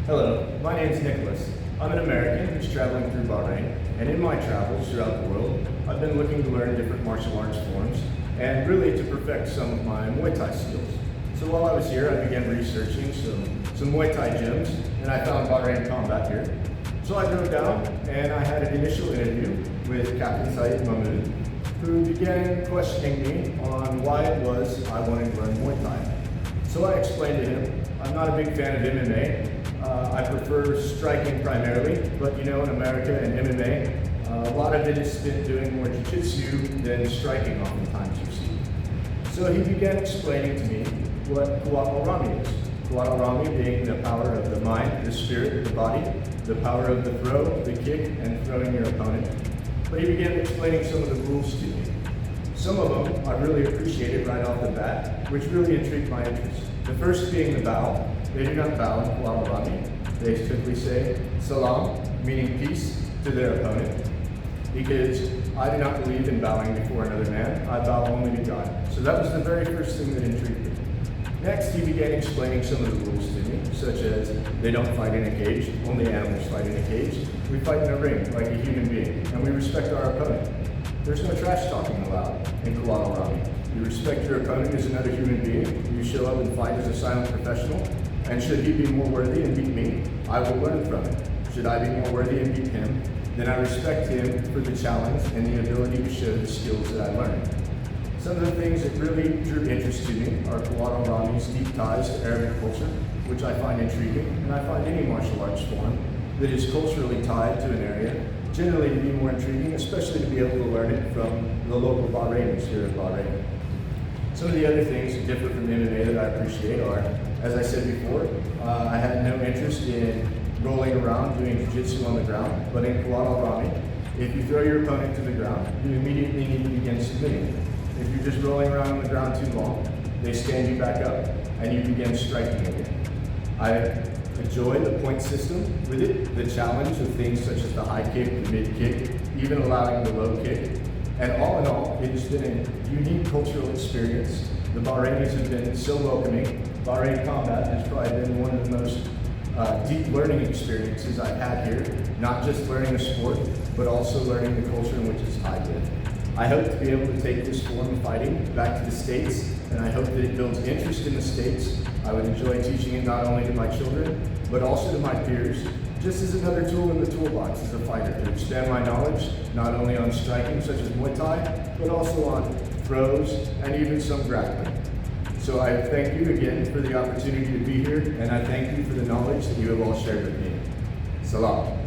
Hello, my name is Nikolas. I'm an American who's traveling through Bahrain, and in my travels throughout the world, I've been looking to learn different martial arts forms and really to perfect some of my MuayThai skills. So while I was here, I began researching some MuayThai gyms, and I found Bahrain Combat here. So I drove down, and I had an initial interview with Captain Mahmoud, who began questioning me on why it was I wanted to learn Muay Thai. So I explained to him, I'm not a big fan of MMA. I prefer striking primarily, but you know, in America and MMA, a lot of it is spent doing more jiu-jitsu than striking oftentimes you see. So he began explaining to me what Kowat Alrami is. Kowat Alrami being the power of the mind, the spirit, the body, the power of the throw, the kick, and throwing your opponent. But he began explaining some of the rules to me. Some of them I really appreciated right off the bat, which really intrigued my interest. The first being the bow. They do not bow in Kowat Alrami. They typically say salam, meaning peace, to their opponent. Because I do not believe in bowing before another man. I bow only to God. So that was the very first thing that intrigued me. Next, he began explaining some of the rules to me, such as they don't fight in a cage, only animals fight in a cage. We fight in a ring like a human being, and we respect our opponent. There's no trash talking allowed in Kowat Alrami. You respect your opponent as another human being. You show up and fight as a silent professional. And should he be more worthy and beat me, I will learn from it. Should I be more worthy and beat him, then I respect him for the challenge and the ability to show the skills that I learned. Some of the things that really drew interest to me are Kowat Alrami's deep ties to Arabic culture, which I find intriguing, and I find any martial arts form that is culturally tied to an area generally to be more intriguing, especially to be able to learn it from the local Bahrainis here in Bahrain. Some of the other things that differ from MMA that I appreciate are, as I said before, I had no interest in rolling around doing jiu-jitsu on the ground, but in Kowat Alrami, if you throw your opponent to the ground, you immediately need to begin submitting. If you're just rolling around on the ground too long, they stand you back up and you begin striking again. I enjoy the point system with it, the challenge of things such as the high kick, the mid kick, even allowing the low kick. And all in all, it has been a unique cultural experience. The Bahrainis have been so welcoming. Bahrain Combat has probably been one of the most deep learning experiences I've had here, not just learning the sport, but also learning the culture in which it's tied with. I hope to be able to take this form of fighting back to the States, and I hope that it builds interest in the States. I would enjoy teaching it not only to my children, but also to my peers, just as another tool in the toolbox as a fighter to expand my knowledge, not only on striking such as Muay Thai, but also on throws and even some grappling. So I thank you again for the opportunity to be here, and I thank you for the knowledge that you have all shared with me. Salam.